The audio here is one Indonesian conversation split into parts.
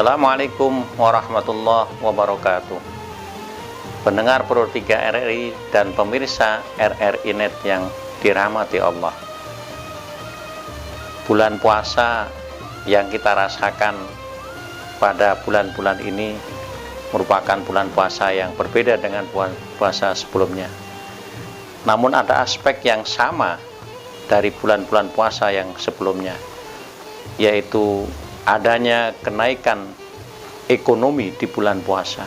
Assalamualaikum warahmatullahi wabarakatuh. Pendengar Pro 3 RRI dan pemirsa RRI Net yang dirahmati Allah. Bulan puasa yang kita rasakan pada bulan-bulan ini merupakan bulan puasa yang berbeda dengan puasa sebelumnya. Namun ada aspek yang sama dari bulan-bulan puasa yang sebelumnya, yaitu adanya kenaikan ekonomi di bulan puasa,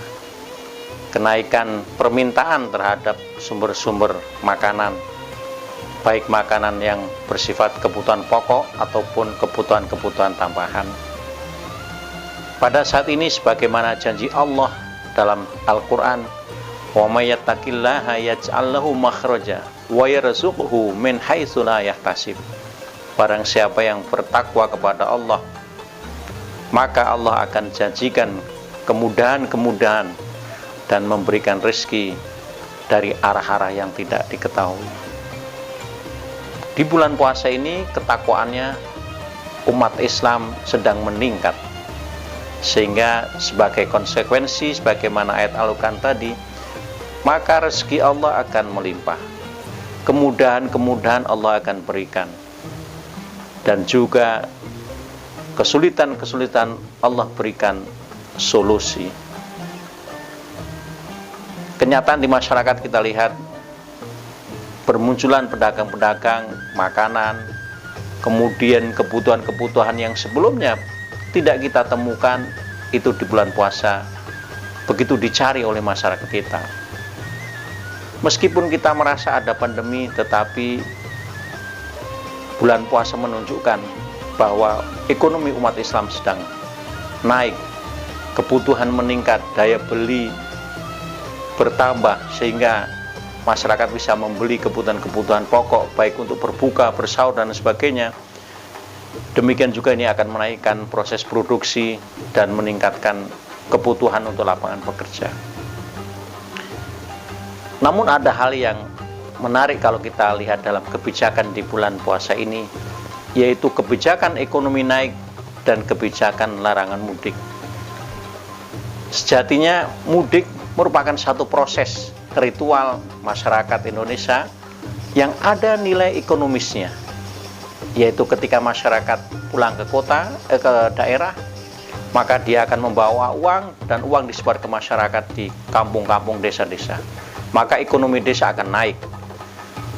kenaikan permintaan terhadap sumber-sumber makanan, baik makanan yang bersifat kebutuhan pokok ataupun kebutuhan-kebutuhan tambahan. Pada saat ini sebagaimana janji Allah dalam Al-Quran, wa may yattaqillaha yaj'al lahu makhraja wa yarzuqhu min haitsu la yahtasib. Barang siapa yang bertakwa kepada Allah, maka Allah akan janjikan kemudahan-kemudahan dan memberikan rezeki dari arah-arah yang tidak diketahui. Di bulan puasa ini ketakwaannya umat Islam sedang meningkat, sehingga sebagai konsekuensi sebagaimana ayat Al-Quran tadi, maka rezeki Allah akan melimpah, kemudahan-kemudahan Allah akan berikan, dan juga kesulitan-kesulitan Allah berikan solusi. Kenyataan di masyarakat kita lihat bermunculan pedagang-pedagang makanan, kemudian kebutuhan-kebutuhan yang sebelumnya tidak kita temukan itu di bulan puasa begitu dicari oleh masyarakat kita. Meskipun kita merasa ada pandemi, tetapi bulan puasa menunjukkan bahwa ekonomi umat Islam sedang naik, kebutuhan meningkat, daya beli bertambah, sehingga masyarakat bisa membeli kebutuhan-kebutuhan pokok baik untuk berbuka, bersahur dan sebagainya. Demikian juga ini akan menaikkan proses produksi dan meningkatkan kebutuhan untuk lapangan pekerja. Namun ada hal yang menarik kalau kita lihat dalam kebijakan di bulan puasa ini, yaitu kebijakan ekonomi naik dan kebijakan larangan mudik. Sejatinya mudik merupakan satu proses ritual masyarakat Indonesia yang ada nilai ekonomisnya, yaitu ketika masyarakat pulang ke kota, ke daerah, maka dia akan membawa uang dan uang disebar ke masyarakat di kampung-kampung, desa-desa, maka ekonomi desa akan naik.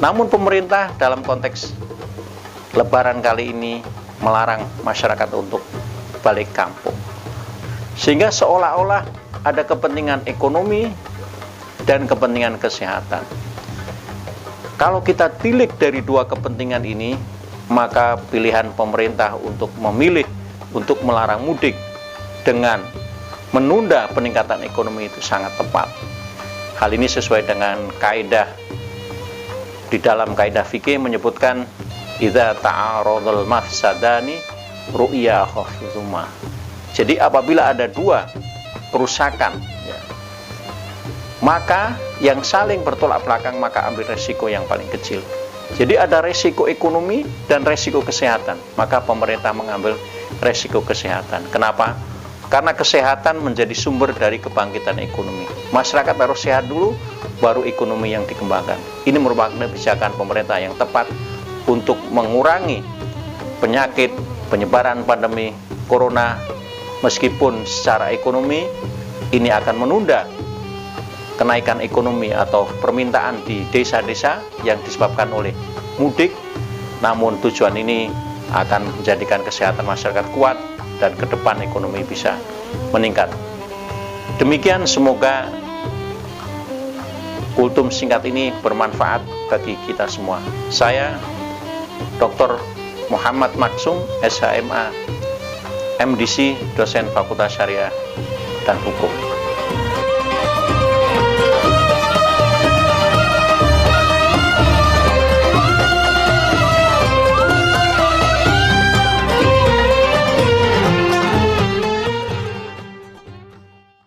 Namun pemerintah dalam konteks Lebaran kali ini melarang masyarakat untuk balik kampung, sehingga seolah-olah ada kepentingan ekonomi dan kepentingan kesehatan. Kalau kita tilik dari dua kepentingan ini, maka pilihan pemerintah untuk memilih untuk melarang mudik dengan menunda peningkatan ekonomi itu sangat tepat. Hal ini sesuai dengan kaidah di dalam kaidah fikih menyebutkan idza ta'aradul mafsadani ru'ya khafizuma. Jadi apabila ada dua kerusakan, ya, maka yang saling bertolak belakang, maka ambil resiko yang paling kecil. Jadi ada resiko ekonomi dan resiko kesehatan, maka pemerintah mengambil resiko kesehatan. Kenapa? Karena kesehatan menjadi sumber dari kebangkitan ekonomi. Masyarakat harus sehat dulu, baru ekonomi yang dikembangkan. Ini merupakan kebijakan pemerintah yang tepat untuk mengurangi penyakit penyebaran pandemi corona. Meskipun secara ekonomi ini akan menunda kenaikan ekonomi atau permintaan di desa-desa yang disebabkan oleh mudik, namun tujuan ini akan menjadikan kesehatan masyarakat kuat dan ke depan ekonomi bisa meningkat. Demikian, semoga kultum singkat ini bermanfaat bagi kita semua. Saya Dr. Muhammad Maksum, SHMA, MDC, dosen Fakultas Syariah dan Hukum.